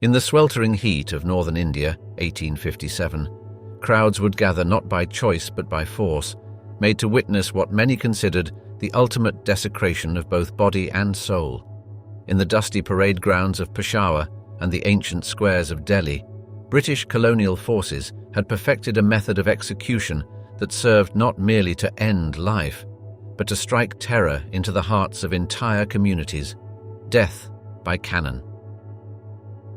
In the sweltering heat of northern India, 1857, crowds would gather not by choice but by force, made to witness what many considered the ultimate desecration of both body and soul. In the dusty parade grounds of Peshawar and the ancient squares of Delhi, British colonial forces had perfected a method of execution that served not merely to end life, but to strike terror into the hearts of entire communities: death by cannon.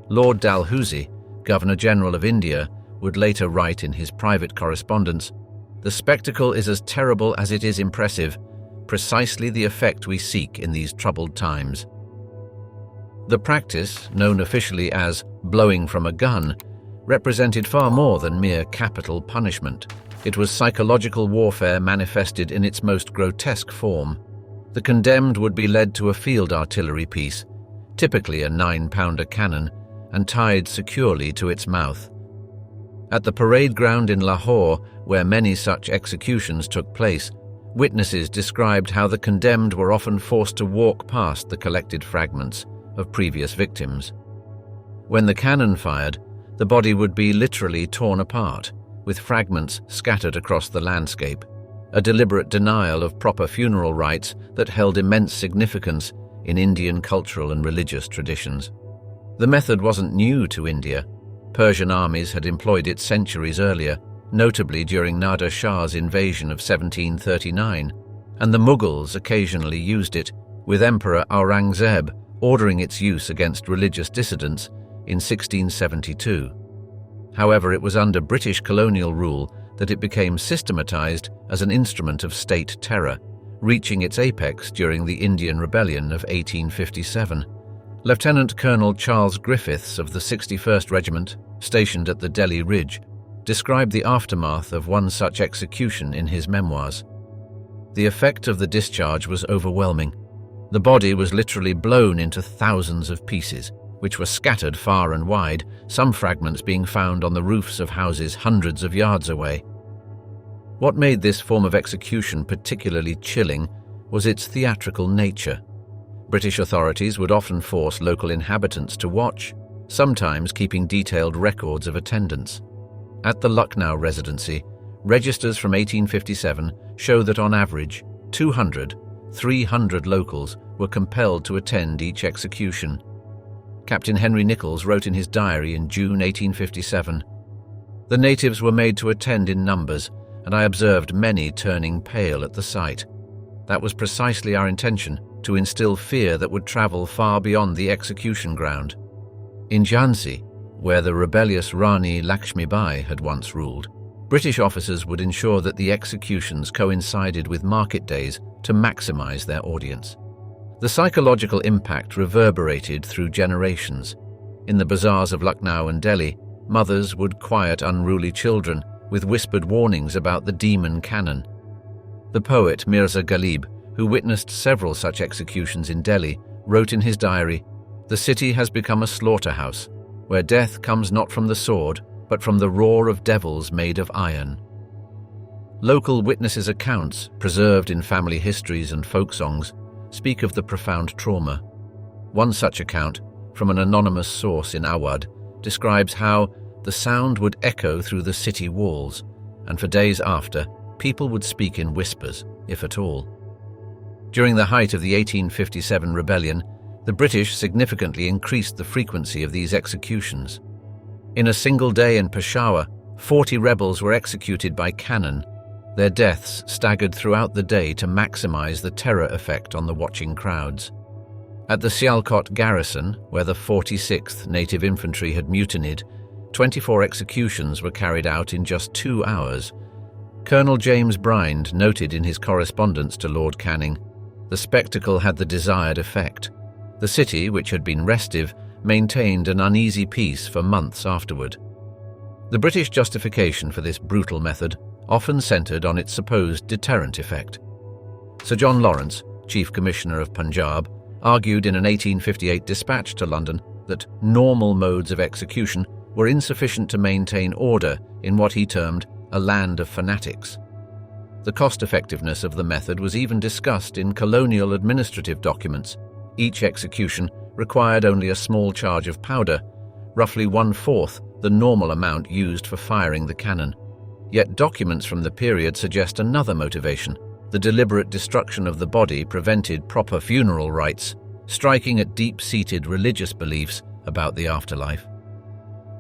Lord Dalhousie, Governor-General of India, would later write in his private correspondence, "The spectacle is as terrible as it is impressive, precisely the effect we seek in these troubled times." The practice, known officially as blowing from a gun, represented far more than mere capital punishment. It was psychological warfare manifested in its most grotesque form. The condemned would be led to a field artillery piece, typically a 9-pounder cannon, and tied securely to its mouth. At the parade ground in Lahore, where many such executions took place, witnesses described how the condemned were often forced to walk past the collected fragments of previous victims. When the cannon fired, the body would be literally torn apart, with fragments scattered across the landscape, a deliberate denial of proper funeral rites that held immense significance in Indian cultural and religious traditions. The method wasn't new to India. Persian armies had employed it centuries earlier, notably during Nader Shah's invasion of 1739, and the Mughals occasionally used it, with Emperor Aurangzeb ordering its use against religious dissidents in 1672. However, it was under British colonial rule that it became systematized as an instrument of state terror, reaching its apex during the Indian Rebellion of 1857. Lieutenant Colonel Charles Griffiths of the 61st Regiment, stationed at the Delhi Ridge, described the aftermath of one such execution in his memoirs. The effect of the discharge was overwhelming. The body was literally blown into thousands of pieces, which were scattered far and wide, some fragments being found on the roofs of houses hundreds of yards away. What made this form of execution particularly chilling was its theatrical nature. British authorities would often force local inhabitants to watch, sometimes keeping detailed records of attendance. At the Lucknow Residency, registers from 1857 show that on average, 300 locals were compelled to attend each execution. Captain Henry Nichols wrote in his diary in June 1857, "The natives were made to attend in numbers, and I observed many turning pale at the sight. That was precisely our intention, to instill fear that would travel far beyond the execution ground." In Jhansi, where the rebellious Rani Lakshmi Bai had once ruled, British officers would ensure that the executions coincided with market days to maximize their audience. The psychological impact reverberated through generations. In the bazaars of Lucknow and Delhi, mothers would quiet unruly children with whispered warnings about the demon cannon. The poet Mirza Ghalib, who witnessed several such executions in Delhi, wrote in his diary, "The city has become a slaughterhouse, where death comes not from the sword, but from the roar of devils made of iron." Local witnesses' accounts, preserved in family histories and folk songs, speak of the profound trauma. One such account, from an anonymous source in Awadh, describes how the sound would echo through the city walls, and for days after, people would speak in whispers, if at all. During the height of the 1857 rebellion, the British significantly increased the frequency of these executions. In a single day in Peshawar, 40 rebels were executed by cannon. Their deaths staggered throughout the day to maximize the terror effect on the watching crowds. At the Sialkot garrison, where the 46th Native Infantry had mutinied, 24 executions were carried out in just 2 hours. Colonel James Brynd noted in his correspondence to Lord Canning, "The spectacle had the desired effect. The city, which had been restive, maintained an uneasy peace for months afterward." The British justification for this brutal method often centred on its supposed deterrent effect. Sir John Lawrence, Chief Commissioner of Punjab, argued in an 1858 dispatch to London that normal modes of execution were insufficient to maintain order in what he termed a land of fanatics. The cost-effectiveness of the method was even discussed in colonial administrative documents. Each execution required only a small charge of powder, roughly 1/4 the normal amount used for firing the cannon. Yet documents from the period suggest another motivation. The deliberate destruction of the body prevented proper funeral rites, striking at deep-seated religious beliefs about the afterlife.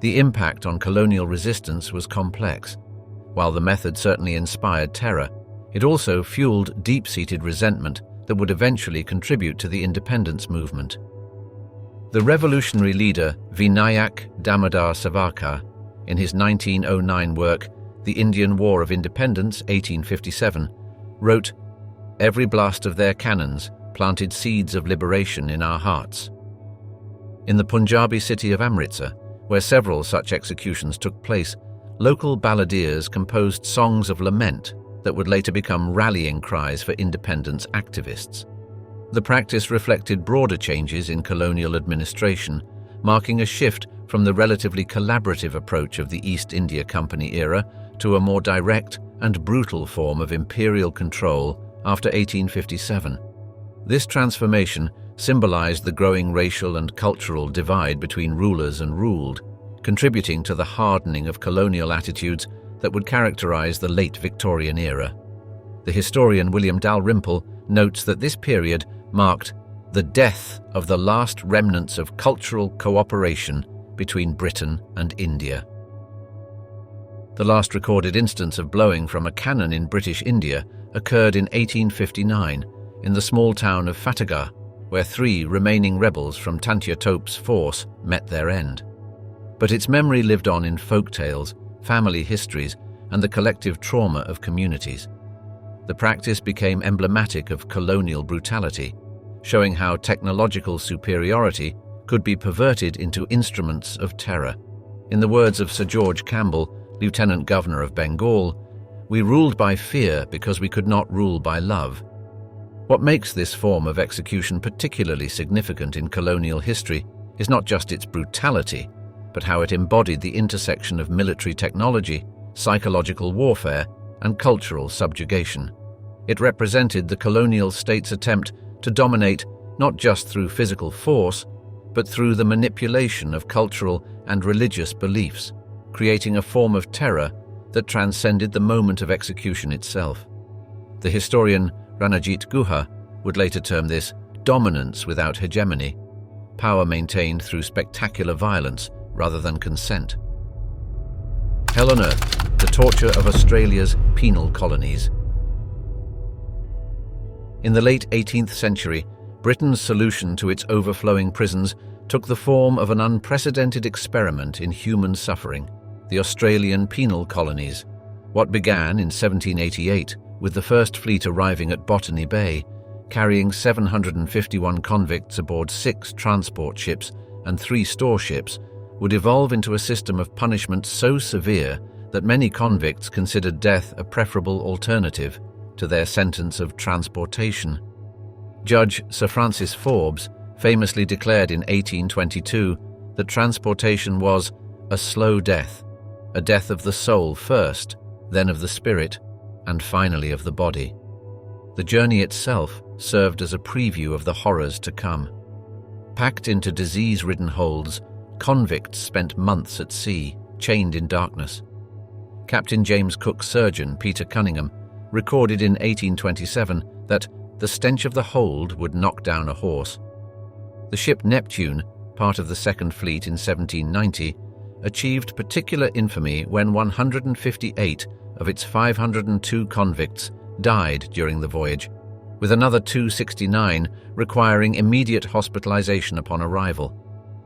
The impact on colonial resistance was complex. While the method certainly inspired terror, it also fueled deep-seated resentment that would eventually contribute to the independence movement. The revolutionary leader Vinayak Damodar Savarkar, in his 1909 work, The Indian War of Independence, 1857, wrote, "Every blast of their cannons planted seeds of liberation in our hearts." In the Punjabi city of Amritsar, where several such executions took place, local balladeers composed songs of lament that would later become rallying cries for independence activists. The practice reflected broader changes in colonial administration, marking a shift from the relatively collaborative approach of the East India Company era to a more direct and brutal form of imperial control after 1857. This transformation symbolized the growing racial and cultural divide between rulers and ruled, contributing to the hardening of colonial attitudes that would characterize the late Victorian era. The historian William Dalrymple notes that this period marked the death of the last remnants of cultural cooperation between Britain and India. The last recorded instance of blowing from a cannon in British India occurred in 1859 in the small town of Fatehgarh, where 3 remaining rebels from Tantia Tope's force met their end. But its memory lived on in folk tales, family histories, and the collective trauma of communities. The practice became emblematic of colonial brutality, showing how technological superiority could be perverted into instruments of terror. In the words of Sir George Campbell, Lieutenant Governor of Bengal, "We ruled by fear because we could not rule by love." What makes this form of execution particularly significant in colonial history is not just its brutality, but how it embodied the intersection of military technology, psychological warfare, and cultural subjugation. It represented the colonial state's attempt to dominate not just through physical force, but through the manipulation of cultural and religious beliefs, creating a form of terror that transcended the moment of execution itself. The historian Ranajit Guha would later term this dominance without hegemony, power maintained through spectacular violence rather than consent. Hell on Earth, the torture of Australia's penal colonies. In the late 18th century, Britain's solution to its overflowing prisons took the form of an unprecedented experiment in human suffering, the Australian penal colonies. What began in 1788 with the first fleet arriving at Botany Bay, carrying 751 convicts aboard 6 transport ships and 3 store ships, would evolve into a system of punishment so severe that many convicts considered death a preferable alternative to their sentence of transportation. Judge Sir Francis Forbes famously declared in 1822 that transportation was a slow death, a death of the soul first, then of the spirit, and finally of the body. The journey itself served as a preview of the horrors to come. Packed into disease-ridden holds, convicts spent months at sea, chained in darkness. Captain James Cook's surgeon, Peter Cunningham, recorded in 1827 that the stench of the hold would knock down a horse. The ship Neptune, part of the Second Fleet in 1790, achieved particular infamy when 158 of its 502 convicts died during the voyage, with another 269 requiring immediate hospitalization upon arrival.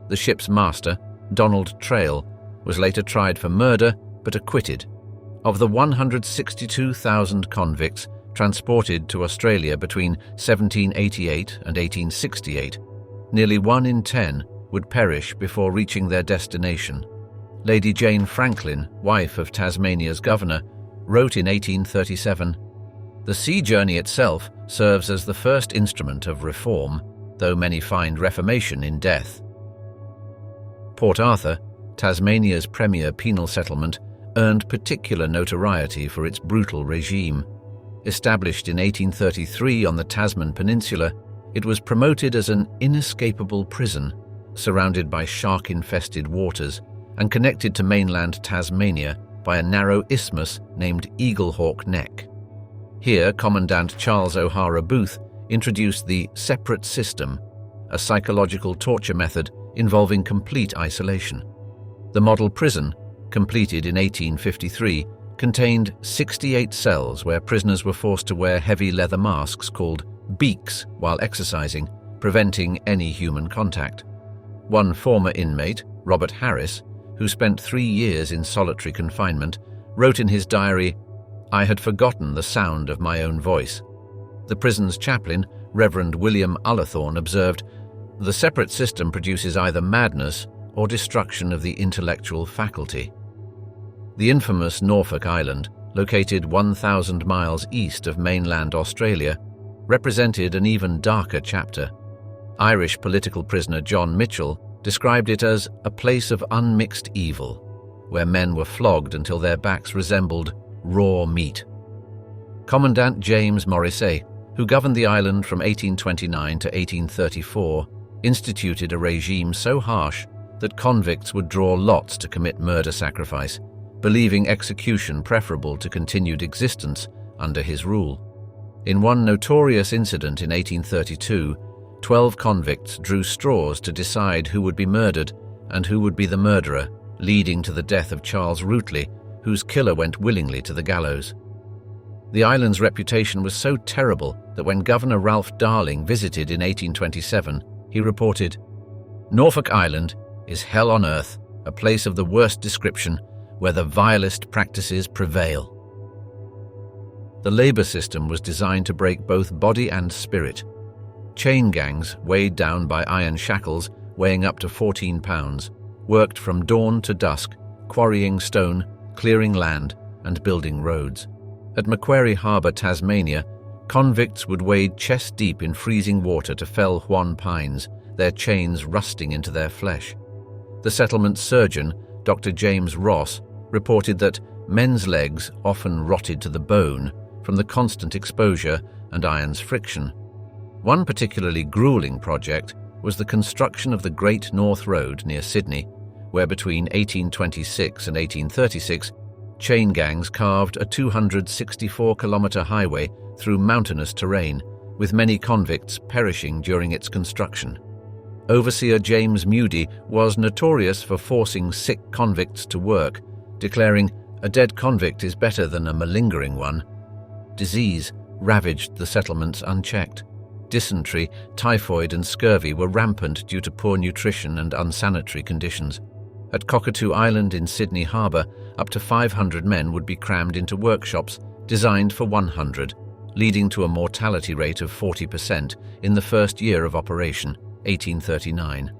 The ship's master, Donald Trail, was later tried for murder but acquitted. Of the 162,000 convicts transported to Australia between 1788 and 1868, nearly 1 in 10 would perish before reaching their destination. Lady Jane Franklin, wife of Tasmania's governor, wrote in 1837, "The sea journey itself serves as the first instrument of reform, though many find reformation in death." Port Arthur, Tasmania's premier penal settlement, earned particular notoriety for its brutal regime. Established in 1833 on the Tasman Peninsula, it was promoted as an inescapable prison, surrounded by shark-infested waters and connected to mainland Tasmania by a narrow isthmus named Eaglehawk Neck. Here, Commandant Charles O'Hara Booth introduced the separate system, a psychological torture method involving complete isolation. The model prison, completed in 1853, contained 68 cells where prisoners were forced to wear heavy leather masks called beaks while exercising, preventing any human contact. One former inmate, Robert Harris, who spent 3 years in solitary confinement, wrote in his diary, "I had forgotten the sound of my own voice." The prison's chaplain, Reverend William Ullathorne, observed, "The separate system produces either madness or destruction of the intellectual faculty." The infamous Norfolk Island, located 1,000 miles east of mainland Australia, represented an even darker chapter. Irish political prisoner John Mitchell described it as a place of unmixed evil, where men were flogged until their backs resembled raw meat. Commandant James Morrissey, who governed the island from 1829 to 1834, instituted a regime so harsh that convicts would draw lots to commit murder-sacrifice, believing execution preferable to continued existence under his rule. In one notorious incident in 1832, 12 convicts drew straws to decide who would be murdered and who would be the murderer, leading to the death of Charles Routley, whose killer went willingly to the gallows. The island's reputation was so terrible that when Governor Ralph Darling visited in 1827, he reported, "Norfolk Island is hell on earth, a place of the worst description, where the vilest practices prevail." The labor system was designed to break both body and spirit. Chain gangs, weighed down by iron shackles weighing up to 14 pounds, worked from dawn to dusk, quarrying stone, clearing land, and building roads. At Macquarie Harbour, Tasmania, convicts would wade chest-deep in freezing water to fell Huon pines, their chains rusting into their flesh. The settlement's surgeon, Dr. James Ross, reported that men's legs often rotted to the bone from the constant exposure and iron's friction. One particularly grueling project was the construction of the Great North Road near Sydney, where between 1826 and 1836, chain gangs carved a 264-kilometre highway through mountainous terrain, with many convicts perishing during its construction. Overseer James Mudie was notorious for forcing sick convicts to work, declaring, "A dead convict is better than a malingering one." Disease ravaged the settlements unchecked. Dysentery, typhoid and scurvy were rampant due to poor nutrition and unsanitary conditions. At Cockatoo Island in Sydney Harbour, up to 500 men would be crammed into workshops designed for 100, leading to a mortality rate of 40% in the first year of operation, 1839.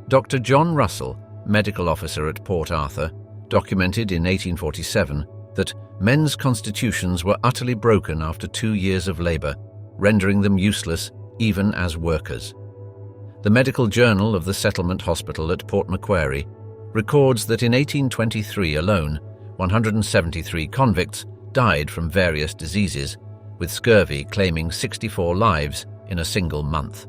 Dr. John Russell, medical officer at Port Arthur, documented in 1847 that men's constitutions were utterly broken after 2 years of labour, rendering them useless even as workers. The Medical Journal of the Settlement Hospital at Port Macquarie records that in 1823 alone, 173 convicts died from various diseases, with scurvy claiming 64 lives in a single month.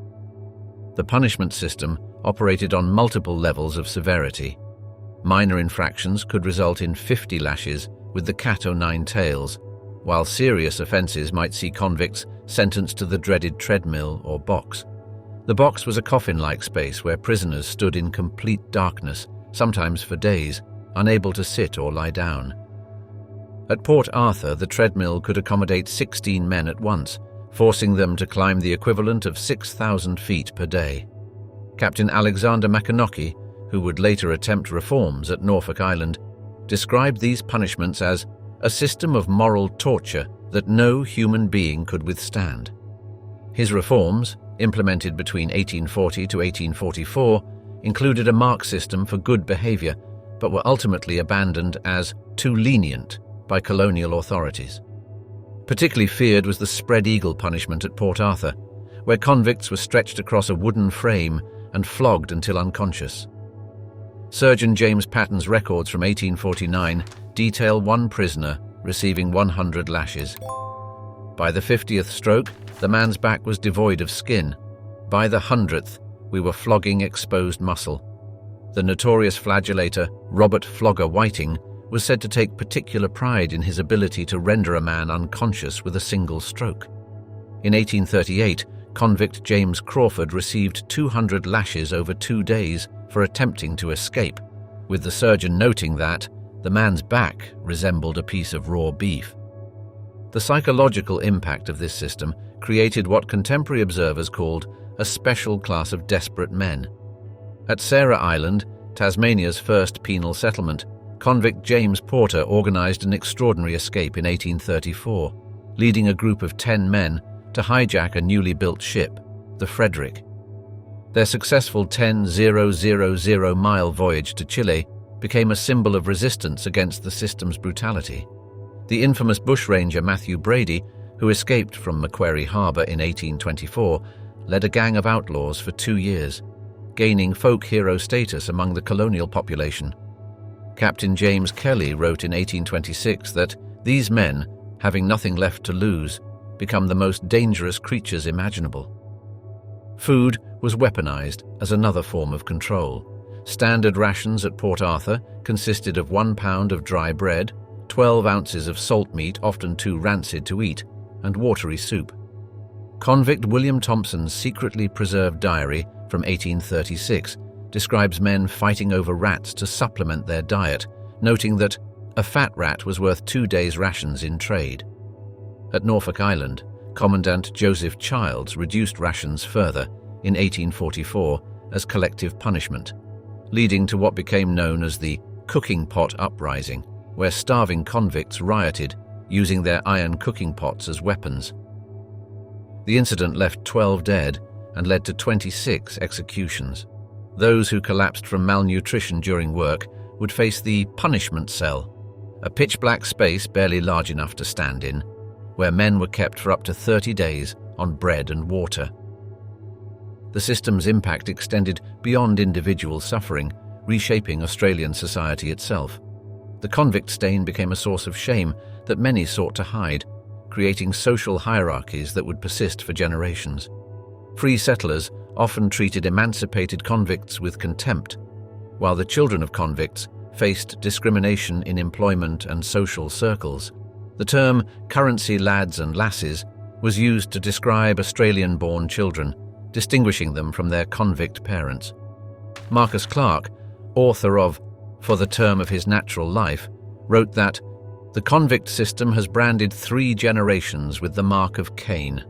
The punishment system operated on multiple levels of severity. Minor infractions could result in 50 lashes with the cat o' nine tails, while serious offences might see convicts sentenced to the dreaded treadmill or box. The box was a coffin-like space where prisoners stood in complete darkness, sometimes for days, unable to sit or lie down. At Port Arthur, the treadmill could accommodate 16 men at once, forcing them to climb the equivalent of 6,000 feet per day. Captain Alexander Maconochie, who would later attempt reforms at Norfolk Island, described these punishments as a system of moral torture that no human being could withstand. His reforms, implemented between 1840 to 1844, included a mark system for good behaviour, but were ultimately abandoned as too lenient by colonial authorities. Particularly feared was the spread eagle punishment at Port Arthur, where convicts were stretched across a wooden frame and flogged until unconscious. Surgeon James Patton's records from 1849 detail one prisoner receiving 100 lashes. By the 50th stroke, the man's back was devoid of skin. By the 100th, we were flogging exposed muscle. The notorious flagellator Robert Flogger Whiting was said to take particular pride in his ability to render a man unconscious with a single stroke. In 1838, convict James Crawford received 200 lashes over 2 days for attempting to escape, with the surgeon noting that the man's back resembled a piece of raw beef. The psychological impact of this system created what contemporary observers called a special class of desperate men. At Sarah Island, Tasmania's first penal settlement, convict James Porter organized an extraordinary escape in 1834, leading a group of 10 men to hijack a newly built ship, the Frederick. Their successful 10,000-mile voyage to Chile became a symbol of resistance against the system's brutality. The infamous bushranger Matthew Brady, who escaped from Macquarie Harbour in 1824, led a gang of outlaws for 2 years, gaining folk hero status among the colonial population. Captain James Kelly wrote in 1826 that these men, having nothing left to lose, become the most dangerous creatures imaginable. Food was weaponized as another form of control. Standard rations at Port Arthur consisted of 1 pound of dry bread, 12 ounces of salt meat, often too rancid to eat, and watery soup. Convict William Thompson's secretly preserved diary from 1836 describes men fighting over rats to supplement their diet, noting that a fat rat was worth 2 days' rations in trade. At Norfolk Island, Commandant Joseph Childs reduced rations further in 1844 as collective punishment, leading to what became known as the Cooking Pot Uprising, where starving convicts rioted, using their iron cooking pots as weapons. The incident left 12 dead and led to 26 executions. Those who collapsed from malnutrition during work would face the punishment cell, a pitch-black space barely large enough to stand in, where men were kept for up to 30 days on bread and water. The system's impact extended beyond individual suffering, reshaping Australian society itself. The convict stain became a source of shame that many sought to hide, creating social hierarchies that would persist for generations. Free settlers often treated emancipated convicts with contempt, while the children of convicts faced discrimination in employment and social circles. The term currency lads and lasses was used to describe Australian-born children, distinguishing them from their convict parents. Marcus Clarke, author of For the Term of His Natural Life, wrote that the convict system has branded 3 generations with the mark of Cain.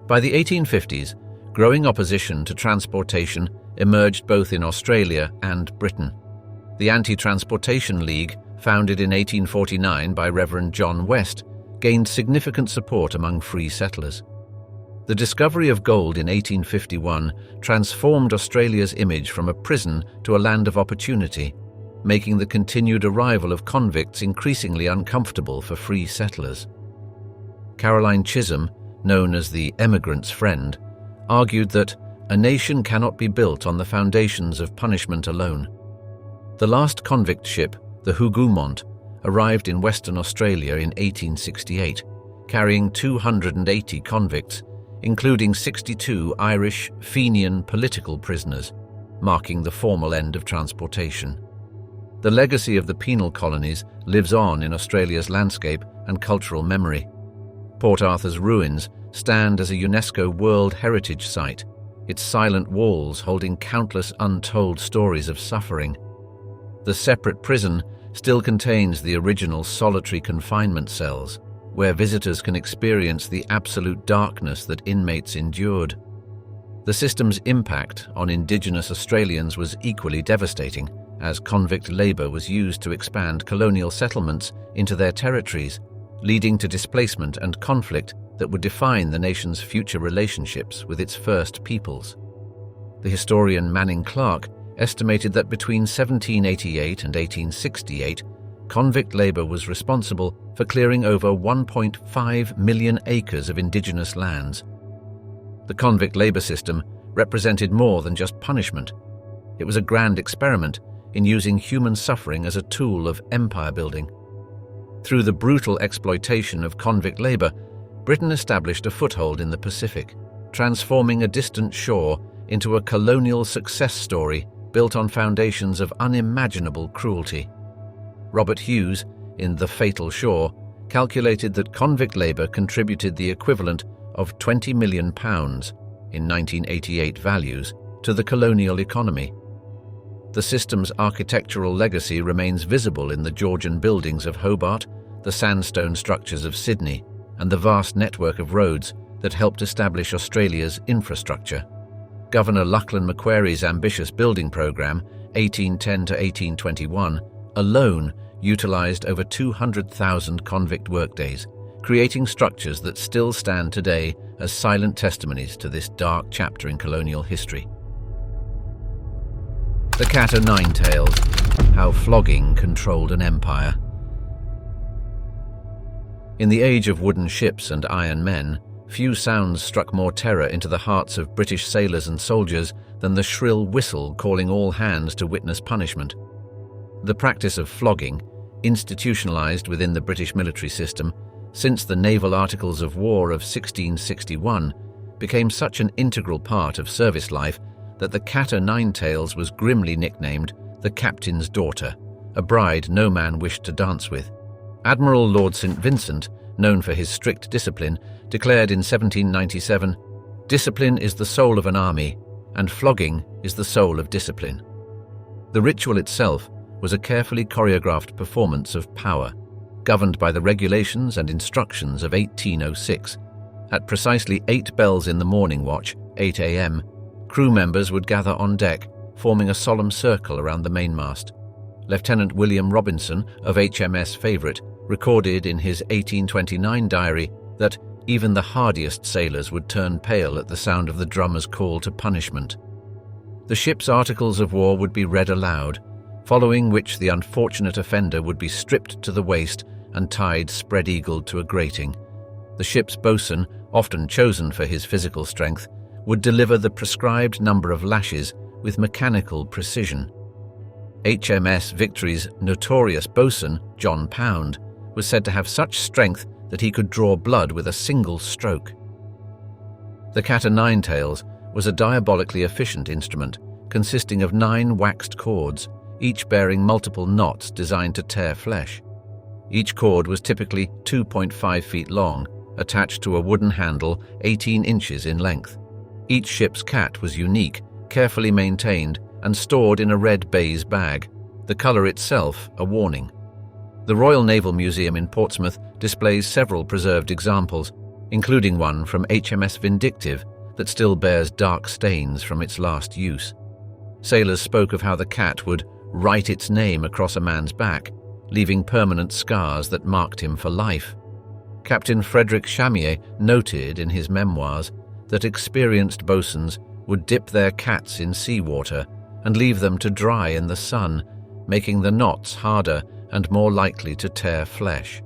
By the 1850s, growing opposition to transportation emerged both in Australia and Britain. The Anti-Transportation League, founded in 1849 by Reverend John West, gained significant support among free settlers. The discovery of gold in 1851 transformed Australia's image from a prison to a land of opportunity, making the continued arrival of convicts increasingly uncomfortable for free settlers. Caroline Chisholm, known as the emigrant's friend, argued that a nation cannot be built on the foundations of punishment alone. The last convict ship, the Hougoumont, arrived in Western Australia in 1868, carrying 280 convicts, including 62 Irish Fenian political prisoners, marking the formal end of transportation. The legacy of the penal colonies lives on in Australia's landscape and cultural memory. Port Arthur's ruins stand as a UNESCO World Heritage Site, its silent walls holding countless untold stories of suffering. The separate prison still contains the original solitary confinement cells, where visitors can experience the absolute darkness that inmates endured. The system's impact on Indigenous Australians was equally devastating, as convict labour was used to expand colonial settlements into their territories, leading to displacement and conflict that would define the nation's future relationships with its first peoples. The historian Manning Clark estimated that between 1788 and 1868, convict labour was responsible for clearing over 1.5 million acres of indigenous lands. The convict labour system represented more than just punishment. It was a grand experiment in using human suffering as a tool of empire building. Through the brutal exploitation of convict labour, Britain established a foothold in the Pacific, transforming a distant shore into a colonial success story built on foundations of unimaginable cruelty. Robert Hughes, in The Fatal Shore, calculated that convict labour contributed the equivalent of £20 million in 1988 values to the colonial economy. The system's architectural legacy remains visible in the Georgian buildings of Hobart, the sandstone structures of Sydney, and the vast network of roads that helped establish Australia's infrastructure. Governor Lachlan Macquarie's ambitious building program, 1810 to 1821, alone utilised over 200,000 convict workdays, creating structures that still stand today as silent testimonies to this dark chapter in colonial history. The Cat o' Nine Tails: How Flogging Controlled an Empire. In the age of wooden ships and iron men, few sounds struck more terror into the hearts of British sailors and soldiers than the shrill whistle calling all hands to witness punishment. The practice of flogging, institutionalised within the British military system since the Naval Articles of War of 1661, became such an integral part of service life that the Cat o' Nine Tails was grimly nicknamed the Captain's Daughter, a bride no man wished to dance with. Admiral Lord St. Vincent, known for his strict discipline, declared in 1797, "Discipline is the soul of an army, and flogging is the soul of discipline." The ritual itself was a carefully choreographed performance of power, governed by the regulations and instructions of 1806. At precisely 8 bells in the morning watch, 8 a.m., crew members would gather on deck, forming a solemn circle around the mainmast. Lieutenant William Robinson of HMS Favourite recorded in his 1829 diary that even the hardiest sailors would turn pale at the sound of the drummer's call to punishment. The ship's articles of war would be read aloud, following which the unfortunate offender would be stripped to the waist and tied spread-eagled to a grating. The ship's boatswain, often chosen for his physical strength, would deliver the prescribed number of lashes with mechanical precision. HMS Victory's notorious boatswain, John Pound, was said to have such strength that he could draw blood with a single stroke. The Cat o' Nine Tails was a diabolically efficient instrument consisting of 9 waxed cords, each bearing multiple knots designed to tear flesh. Each cord was typically 2.5 feet long, attached to a wooden handle 18 inches in length. Each ship's cat was unique, carefully maintained, and stored in a red baize bag, the colour itself a warning. The Royal Naval Museum in Portsmouth displays several preserved examples, including one from HMS Vindictive that still bears dark stains from its last use. Sailors spoke of how the cat would write its name across a man's back, leaving permanent scars that marked him for life. Captain Frederick Chamier noted in his memoirs that experienced boatswains would dip their cats in seawater and leave them to dry in the sun, making the knots harder and more likely to tear flesh.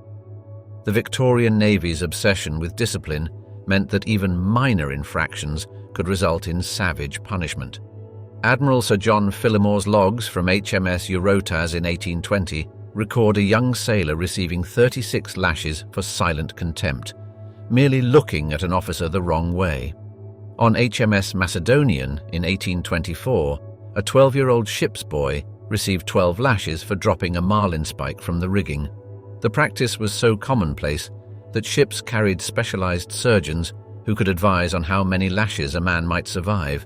The Victorian Navy's obsession with discipline meant that even minor infractions could result in savage punishment. Admiral Sir John Phillimore's logs from HMS Eurotas in 1820 record a young sailor receiving 36 lashes for silent contempt, merely looking at an officer the wrong way. On HMS Macedonian in 1824, a 12-year-old ship's boy received 12 lashes for dropping a marlinspike from the rigging. The practice was so commonplace that ships carried specialized surgeons who could advise on how many lashes a man might survive,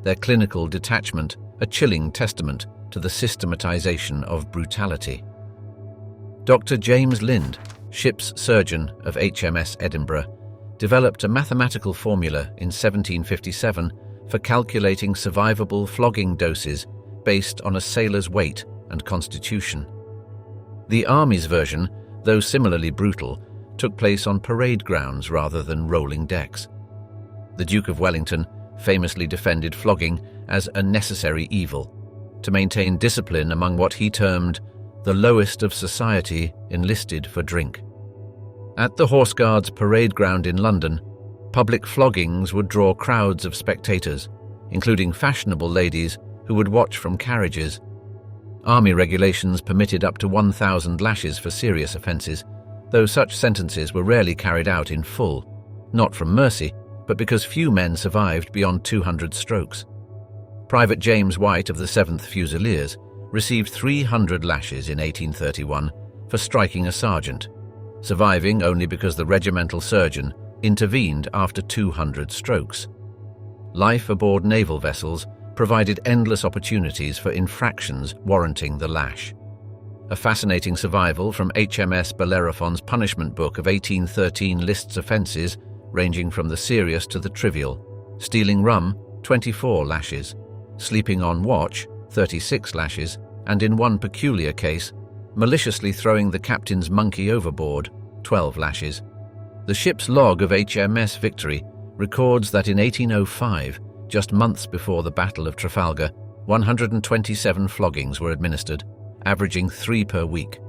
their clinical detachment a chilling testament to the systematization of brutality. Dr. James Lind, ship's surgeon of HMS Edinburgh, developed a mathematical formula in 1757 for calculating survivable flogging doses based on a sailor's weight and constitution. The Army's version, though similarly brutal, took place on parade grounds rather than rolling decks. The Duke of Wellington famously defended flogging as a necessary evil, to maintain discipline among what he termed the lowest of society enlisted for drink. At the Horse Guards parade ground in London, public floggings would draw crowds of spectators, including fashionable ladies who would watch from carriages. Army regulations permitted up to 1,000 lashes for serious offences, though such sentences were rarely carried out in full, not from mercy, but because few men survived beyond 200 strokes. Private James White of the 7th Fusiliers received 300 lashes in 1831 for striking a sergeant, surviving only because the regimental surgeon intervened after 200 strokes. Life aboard naval vessels provided endless opportunities for infractions warranting the lash. A fascinating survival from HMS Bellerophon's punishment book of 1813 lists offences ranging from the serious to the trivial. Stealing rum, 24 lashes. Sleeping on watch, 36 lashes. And in one peculiar case, maliciously throwing the captain's monkey overboard, 12 lashes. The ship's log of HMS Victory records that in 1805, just months before the Battle of Trafalgar, 127 floggings were administered, averaging 3 per week.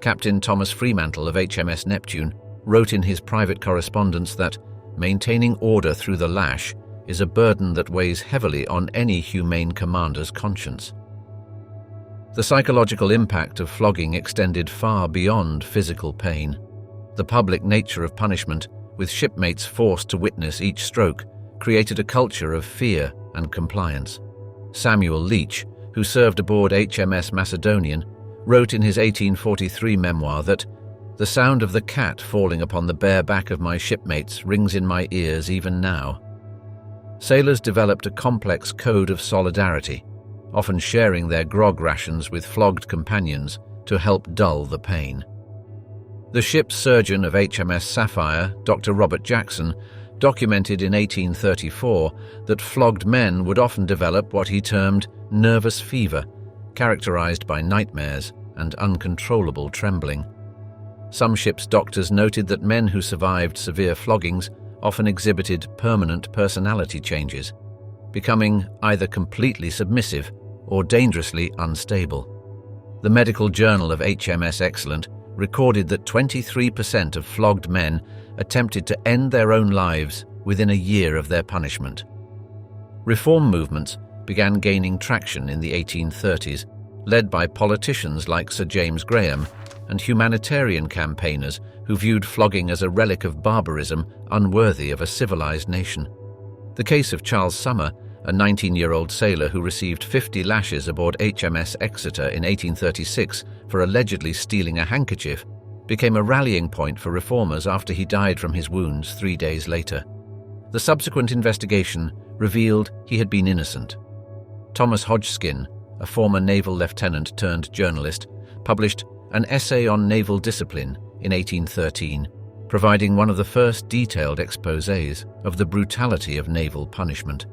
Captain Thomas Fremantle of HMS Neptune wrote in his private correspondence that maintaining order through the lash is a burden that weighs heavily on any humane commander's conscience. The psychological impact of flogging extended far beyond physical pain. The public nature of punishment, with shipmates forced to witness each stroke, created a culture of fear and compliance. Samuel Leach, who served aboard HMS Macedonian, wrote in his 1843 memoir that "The sound of the cat falling upon the bare back of my shipmates rings in my ears even now." Sailors developed a complex code of solidarity, often sharing their grog rations with flogged companions to help dull the pain. The ship's surgeon of HMS Sapphire, Dr. Robert Jackson, documented in 1834 that flogged men would often develop what he termed nervous fever, characterized by nightmares and uncontrollable trembling. Some ship's doctors noted that men who survived severe floggings often exhibited permanent personality changes, becoming either completely submissive or dangerously unstable. The Medical Journal of HMS Excellent recorded that 23% of flogged men attempted to end their own lives within a year of their punishment. Reform movements began gaining traction in the 1830s, led by politicians like Sir James Graham and humanitarian campaigners who viewed flogging as a relic of barbarism unworthy of a civilized nation. The case of Charles Summer, a 19-year-old sailor who received 50 lashes aboard HMS Exeter in 1836 for allegedly stealing a handkerchief, became a rallying point for reformers after he died from his wounds 3 days later. The subsequent investigation revealed he had been innocent. Thomas Hodgkin, a former naval lieutenant turned journalist, published an essay on naval discipline in 1813, providing one of the first detailed exposés of the brutality of naval punishment.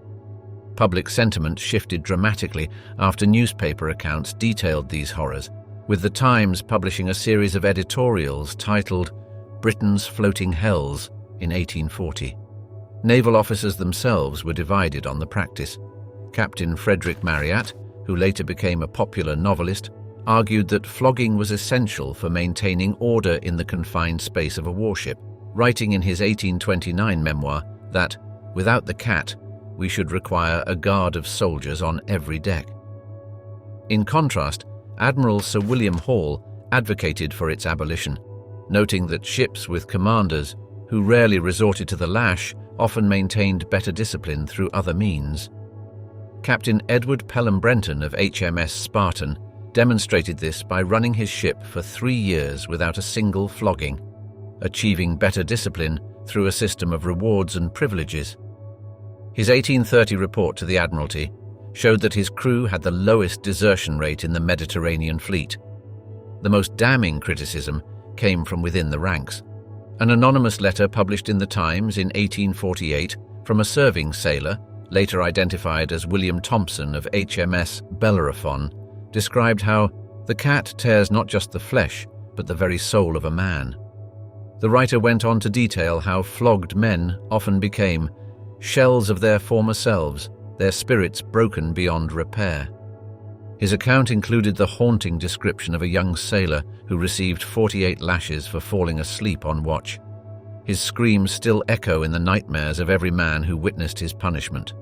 Public sentiment shifted dramatically after newspaper accounts detailed these horrors, with The Times publishing a series of editorials titled "Britain's Floating Hells" in 1840. Naval officers themselves were divided on the practice. Captain Frederick Marryat, who later became a popular novelist, argued that flogging was essential for maintaining order in the confined space of a warship, writing in his 1829 memoir that, without the cat, we should require a guard of soldiers on every deck. In contrast, Admiral Sir William Hall advocated for its abolition, noting that ships with commanders who rarely resorted to the lash often maintained better discipline through other means. Captain Edward Pelham Brenton of HMS Spartan demonstrated this by running his ship for 3 years without a single flogging, achieving better discipline through a system of rewards and privileges. His 1830 report to the Admiralty showed that his crew had the lowest desertion rate in the Mediterranean fleet. The most damning criticism came from within the ranks. An anonymous letter published in the Times in 1848 from a serving sailor, later identified as William Thompson of HMS Bellerophon, described how the cat tears not just the flesh, but the very soul of a man. The writer went on to detail how flogged men often became shells of their former selves, their spirits broken beyond repair. His account included the haunting description of a young sailor who received 48 lashes for falling asleep on watch. His screams still echo in the nightmares of every man who witnessed his punishment.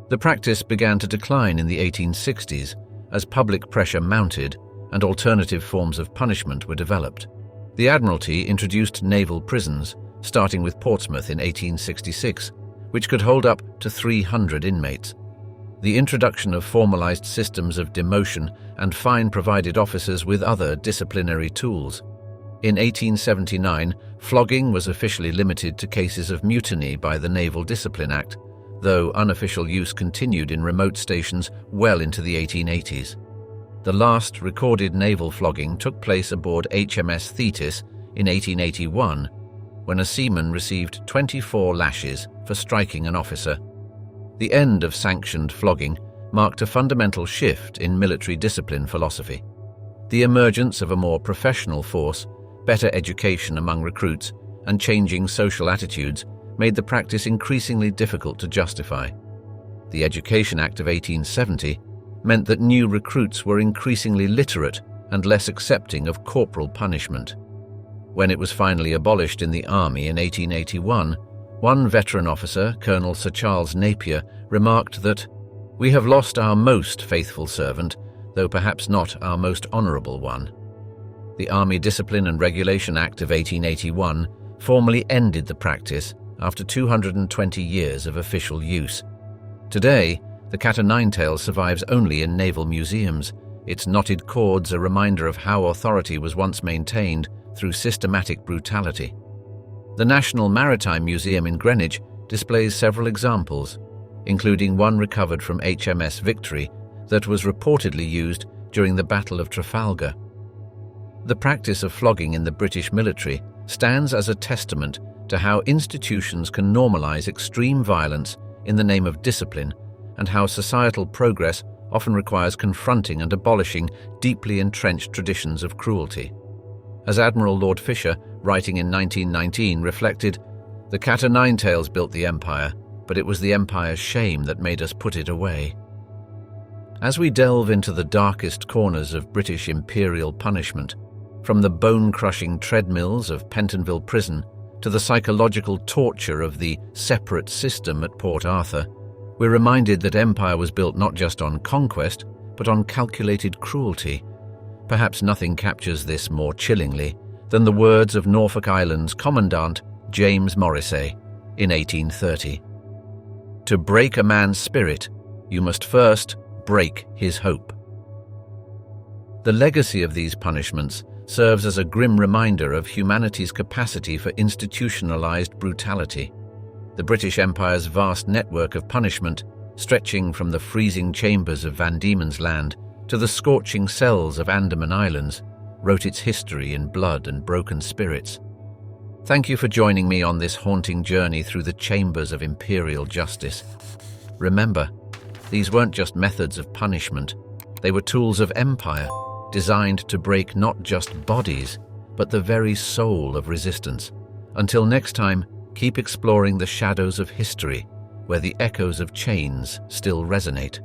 The practice began to decline in the 1860s as public pressure mounted and alternative forms of punishment were developed. The Admiralty introduced naval prisons, starting with Portsmouth in 1866, which could hold up to 300 inmates. The introduction of formalized systems of demotion and fine provided officers with other disciplinary tools. In 1879, flogging was officially limited to cases of mutiny by the Naval Discipline Act, though unofficial use continued in remote stations well into the 1880s. The last recorded naval flogging took place aboard HMS Thetis in 1881, when a seaman received 24 lashes for striking an officer. The end of sanctioned flogging marked a fundamental shift in military discipline philosophy. The emergence of a more professional force, better education among recruits, and changing social attitudes made the practice increasingly difficult to justify. The Education Act of 1870 meant that new recruits were increasingly literate and less accepting of corporal punishment. When it was finally abolished in the Army in 1881, one veteran officer, Colonel Sir Charles Napier, remarked that, "We have lost our most faithful servant, though perhaps not our most honourable one." The Army Discipline and Regulation Act of 1881 formally ended the practice after 220 years of official use. Today, the cat-o'-nine-tails survives only in naval museums, its knotted cords a reminder of how authority was once maintained through systematic brutality. The National Maritime Museum in Greenwich displays several examples, including one recovered from HMS Victory that was reportedly used during the Battle of Trafalgar. The practice of flogging in the British military stands as a testament to how institutions can normalize extreme violence in the name of discipline, and how societal progress often requires confronting and abolishing deeply entrenched traditions of cruelty. As Admiral Lord Fisher, writing in 1919, reflected, "The cat-o'-nine-tails built the empire, but it was the empire's shame that made us put it away." As we delve into the darkest corners of British imperial punishment, from the bone-crushing treadmills of Pentonville Prison to the psychological torture of the separate system at Port Arthur, we're reminded that empire was built not just on conquest, but on calculated cruelty. Perhaps nothing captures this more chillingly than the words of Norfolk Island's Commandant James Morrissey in 1830. "To break a man's spirit, you must first break his hope." The legacy of these punishments serves as a grim reminder of humanity's capacity for institutionalized brutality. The British Empire's vast network of punishment, stretching from the freezing chambers of Van Diemen's Land to the scorching cells of Andaman Islands, wrote its history in blood and broken spirits. Thank you for joining me on this haunting journey through the chambers of imperial justice. Remember, these weren't just methods of punishment, they were tools of empire, designed to break not just bodies, but the very soul of resistance. Until next time, keep exploring the shadows of history, where the echoes of chains still resonate.